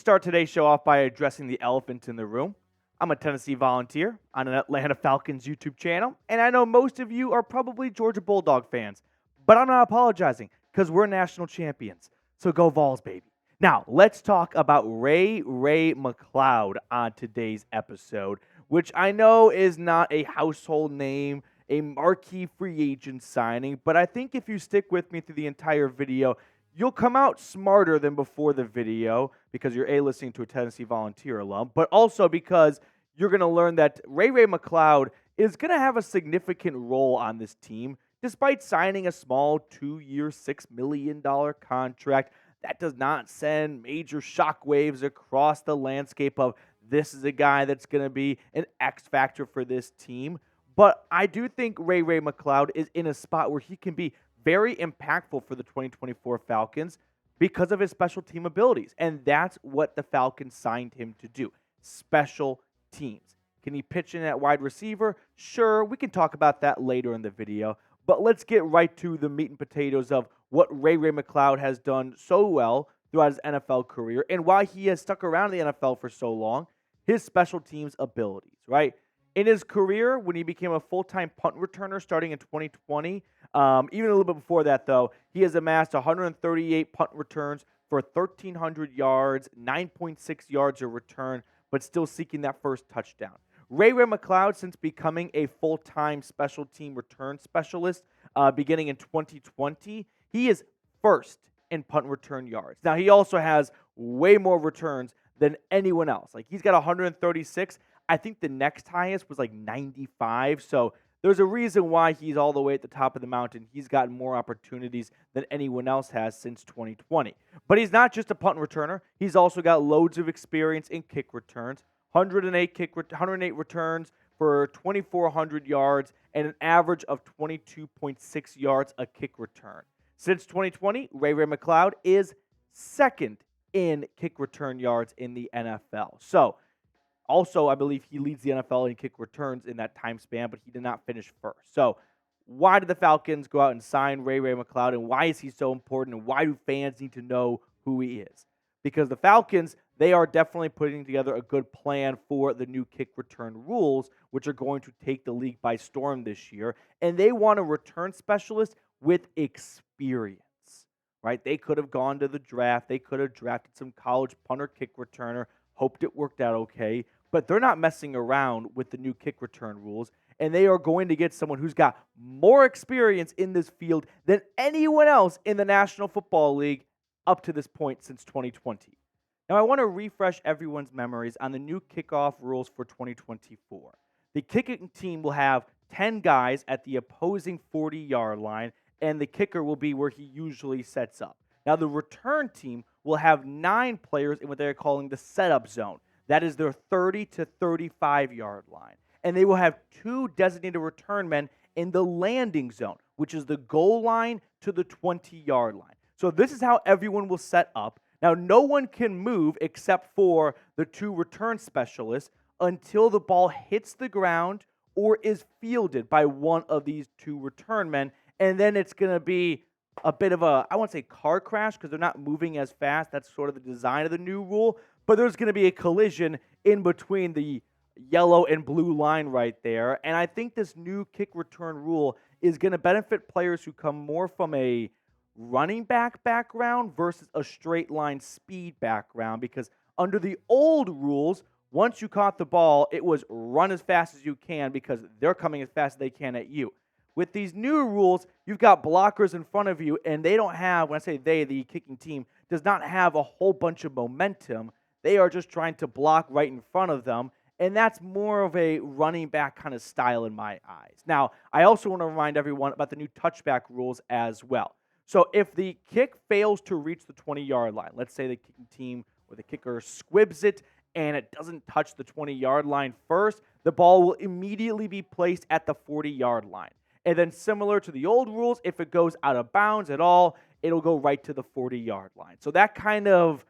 start today's show off by addressing the elephant in the room. I'm a Tennessee Volunteer on an Atlanta Falcons YouTube channel, and I know most of you are probably Georgia Bulldog fans, but I'm not apologizing because we're national champions. So go Vols, baby. Now, let's talk about Ray McCloud on today's episode, which I know is not a household name, a marquee free agent signing, but I think if you stick with me through the entire video, you'll come out smarter than before the video because you're listening to a Tennessee Volunteer alum, but also because you're going to learn that Ray McCloud is going to have a significant role on this team despite signing a small 2-year, $6 million contract. That does not send major shockwaves across the landscape of this is a guy that's going to be an X factor for this team. But I do think Ray McCloud is in a spot where he can be very impactful for the 2024 Falcons because of his special team abilities. And that's what the Falcons signed him to do. Special teams. Can he pitch in at wide receiver? Sure, we can talk about that later in the video. But let's get right to the meat and potatoes of what Ray McCloud has done so well throughout his NFL career and why he has stuck around in the NFL for so long, his special teams abilities, right? In his career, when he became a full-time punt returner starting in 2020, even a little bit before that, though, he has amassed 138 punt returns for 1,300 yards, 9.6 yards a return, but still seeking that first touchdown. Ray McCloud, since becoming a full-time special team return specialist beginning in 2020, he is first in punt return yards. Now, he also has way more returns than anyone else. Like, he's got 136. I think the next highest was like 95. So there's a reason why he's all the way at the top of the mountain. He's gotten more opportunities than anyone else has since 2020. But he's not just a punt returner. He's also got loads of experience in kick returns. 108 returns for 2,400 yards and an average of 22.6 yards a kick return. Since 2020, Ray McCloud is second in kick return yards in the NFL. So, also, I believe he leads the NFL in kick returns in that time span, but he did not finish first. So, why did the Falcons go out and sign Ray McCloud, and why is he so important, and why do fans need to know who he is? Because the Falcons, they are definitely putting together a good plan for the new kick return rules, which are going to take the league by storm this year, and they want a return specialist with experience, right? They could have gone to the draft. They could have drafted some college punter kick returner, hoped it worked out okay, but they're not messing around with the new kick return rules, and they are going to get someone who's got more experience in this field than anyone else in the National Football League up to this point since 2020. Now, I want to refresh everyone's memories on the new kickoff rules for 2024. The kicking team will have 10 guys at the opposing 40-yard line, and the kicker will be where he usually sets up. Now, the return team will have 9 players in what they're calling the setup zone. That is their 30 to 35-yard line. And they will have 2 designated return men in the landing zone, which is the goal line to the 20-yard line. So this is how everyone will set up. Now, no one can move except for the 2 return specialists until the ball hits the ground or is fielded by one of these 2 return men. And then it's going to be a bit of a, I won't say car crash because they're not moving as fast. That's sort of the design of the new rule. But there's going to be a collision in between the yellow and blue line right there. And I think this new kick return rule is going to benefit players who come more from a running back background versus a straight line speed background, because under the old rules, once you caught the ball, it was run as fast as you can because they're coming as fast as they can at you. With these new rules, you've got blockers in front of you, and they don't have, when I say they, the kicking team, does not have a whole bunch of momentum. They are just trying to block right in front of them, and that's more of a running back kind of style in my eyes. Now, I also want to remind everyone about the new touchback rules as well. So if the kick fails to reach the 20-yard line, let's say the kicking team or the kicker squibs it and it doesn't touch the 20-yard line first, the ball will immediately be placed at the 40-yard line. And then similar to the old rules, if it goes out of bounds at all, it'll go right to the 40-yard line. So that kind of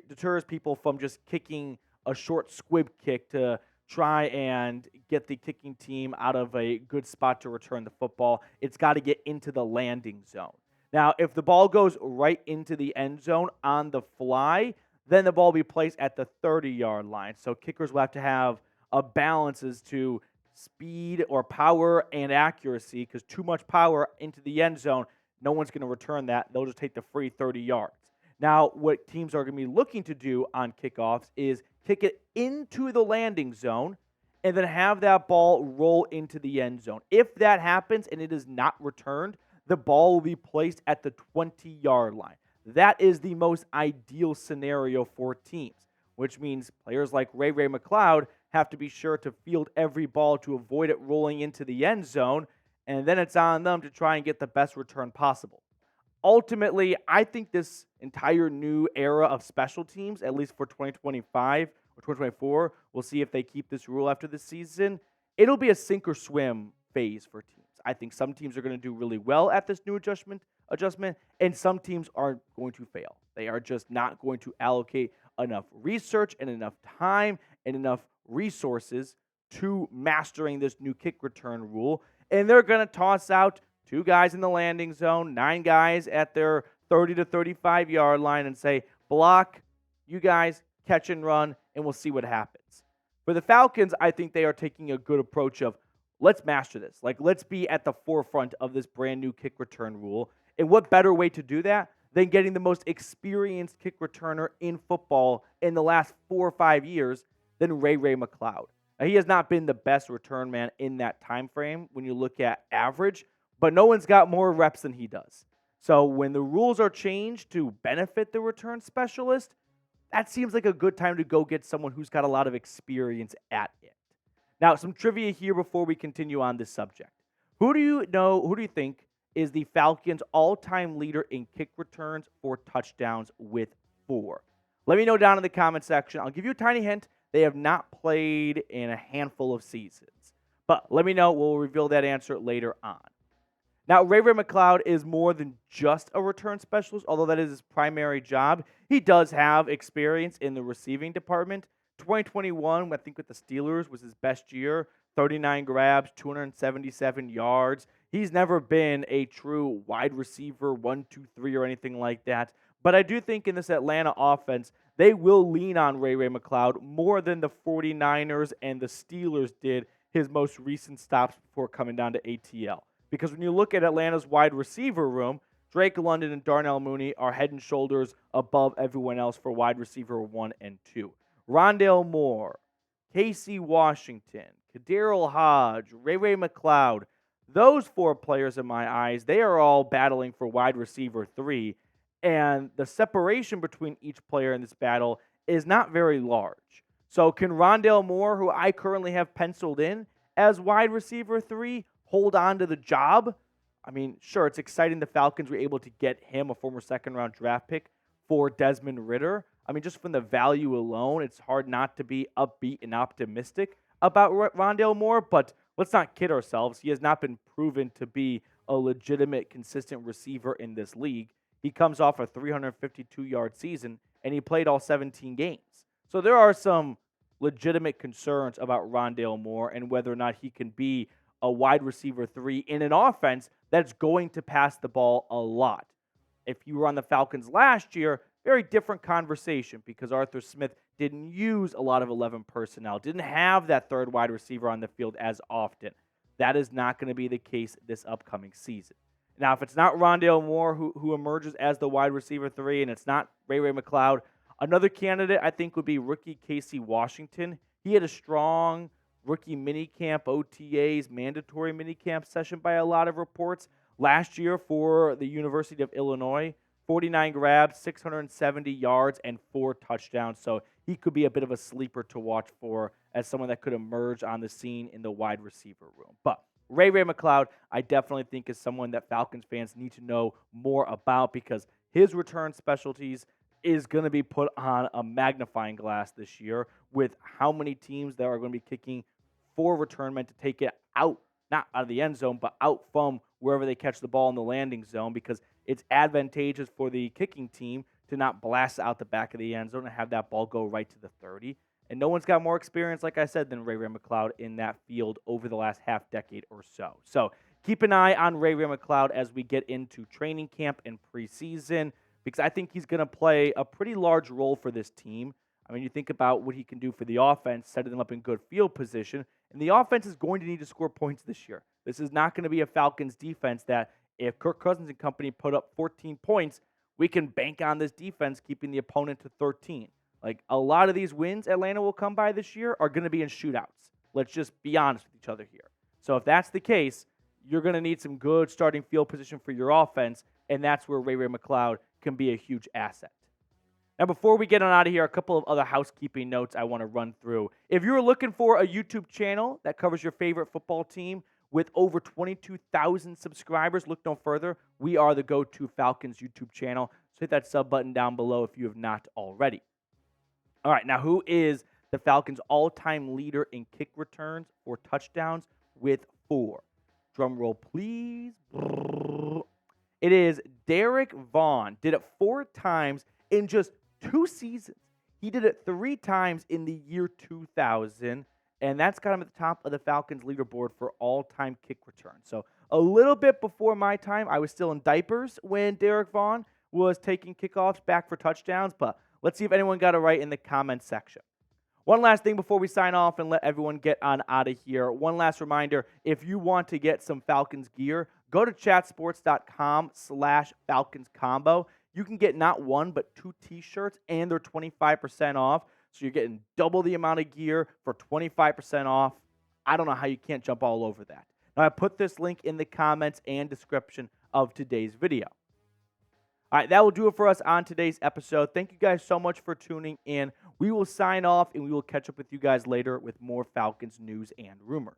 deters people from just kicking a short squib kick to try and get the kicking team out of a good spot to return the football. It's got to get into the landing zone. Now, if the ball goes right into the end zone on the fly, then the ball will be placed at the 30-yard line. So kickers will have to have a balance as to speed or power and accuracy, because too much power into the end zone, no one's going to return that. They'll just take the free 30 yards. Now, what teams are going to be looking to do on kickoffs is kick it into the landing zone and then have that ball roll into the end zone. If that happens and it is not returned, the ball will be placed at the 20-yard line. That is the most ideal scenario for teams, which means players like Ray McCloud have to be sure to field every ball to avoid it rolling into the end zone, and then it's on them to try and get the best return possible. Ultimately, I think this entire new era of special teams, at least for 2025 or 2024, we'll see if they keep this rule after this season. It'll be a sink or swim phase for teams. I think some teams are going to do really well at this new adjustment, and some teams are going to fail. They are just not going to allocate enough research and enough time and enough resources to mastering this new kick return rule, and they're going to toss out 2 guys in the landing zone, 9 guys at their 30 to 35-yard line, and say, block, you guys catch and run, and we'll see what happens. For the Falcons, I think they are taking a good approach of, let's master this. Let's be at the forefront of this brand new kick return rule. And what better way to do that than getting the most experienced kick returner in football in the last 4 or 5 years than Ray McCloud. Now, he has not been the best return man in that time frame when you look at average, but no one's got more reps than he does. So when the rules are changed to benefit the return specialist, that seems like a good time to go get someone who's got a lot of experience at it. Now, some trivia here before we continue on this subject. Who do you think is the Falcons' all-time leader in kick returns for touchdowns with 4? Let me know down in the comment section. I'll give you a tiny hint. They have not played in a handful of seasons. But let me know. We'll reveal that answer later on. Now, Ray McCloud is more than just a return specialist, although that is his primary job. He does have experience in the receiving department. 2021, I think with the Steelers, was his best year. 39 grabs, 277 yards. He's never been a true wide receiver, 1, 2, 3, or anything like that. But I do think in this Atlanta offense, they will lean on Ray McCloud more than the 49ers and the Steelers did his most recent stops before coming down to ATL. Because when you look at Atlanta's wide receiver room, Drake London and Darnell Mooney are head and shoulders above everyone else for wide receiver 1 and 2. Rondale Moore, Casey Washington, Kaderil Hodge, Ray McCloud, those 4 players in my eyes, they are all battling for wide receiver 3, and the separation between each player in this battle is not very large. So can Rondale Moore, who I currently have penciled in as wide receiver 3, hold on to the job? I mean, sure, it's exciting the Falcons were able to get him, a former second-round draft pick, for Desmond Ridder. I mean, just from the value alone, it's hard not to be upbeat and optimistic about Rondale Moore, but let's not kid ourselves. He has not been proven to be a legitimate, consistent receiver in this league. He comes off a 352-yard season, and he played all 17 games. So there are some legitimate concerns about Rondale Moore and whether or not he can be a wide receiver 3 in an offense that's going to pass the ball a lot. If you were on the Falcons last year, very different conversation because Arthur Smith didn't use a lot of 11 personnel, didn't have that third wide receiver on the field as often. That is not going to be the case this upcoming season. Now, if it's not Rondale Moore who emerges as the wide receiver 3 and it's not Ray McCloud, another candidate I think would be rookie Casey Washington. He had a strong rookie minicamp, OTAs, mandatory minicamp session by a lot of reports last year for the University of Illinois. 49 grabs, 670 yards, and 4 touchdowns. So he could be a bit of a sleeper to watch for as someone that could emerge on the scene in the wide receiver room. But Ray McCloud, I definitely think is someone that Falcons fans need to know more about because his return specialties is going to be put on a magnifying glass this year with how many teams that are going to be kicking for return men to take it out, not out of the end zone, but out from wherever they catch the ball in the landing zone because it's advantageous for the kicking team to not blast out the back of the end zone and have that ball go right to the 30. And no one's got more experience, like I said, than Ray McCloud in that field over the last half decade or so. So keep an eye on Ray McCloud as we get into training camp and preseason. because I think he's going to play a pretty large role for this team. I mean, you think about what he can do for the offense, setting them up in good field position, and the offense is going to need to score points this year. This is not going to be a Falcons defense that if Kirk Cousins and company put up 14 points, we can bank on this defense keeping the opponent to 13. Like, a lot of these wins Atlanta will come by this year are going to be in shootouts. Let's just be honest with each other here. So if that's the case, you're going to need some good starting field position for your offense, and that's where Ray McCloud can be a huge asset. Now, before we get on out of here, a couple of other housekeeping notes I want to run through. If you're looking for a YouTube channel that covers your favorite football team with over 22,000 subscribers, look no further. We are the go-to Falcons YouTube channel. So hit that sub button down below if you have not already. All right, now who is the Falcons' all-time leader in kick returns or touchdowns with 4? Drum roll, please. It is Derek Vaughn. Did it 4 times in just 2 seasons. He did it 3 times in the year 2000, and that's got him at the top of the Falcons leaderboard for all-time kick returns. So a little bit before my time, I was still in diapers when Derek Vaughn was taking kickoffs back for touchdowns, but let's see if anyone got it right in the comments section. One last thing before we sign off and let everyone get on out of here. One last reminder, if you want to get some Falcons gear, go to chatsports.com/Falcons combo. You can get not 1, but 2 t-shirts, and they're 25% off. So you're getting double the amount of gear for 25% off. I don't know how you can't jump all over that. Now, I put this link in the comments and description of today's video. All right, that will do it for us on today's episode. Thank you guys so much for tuning in. We will sign off, and we will catch up with you guys later with more Falcons news and rumors.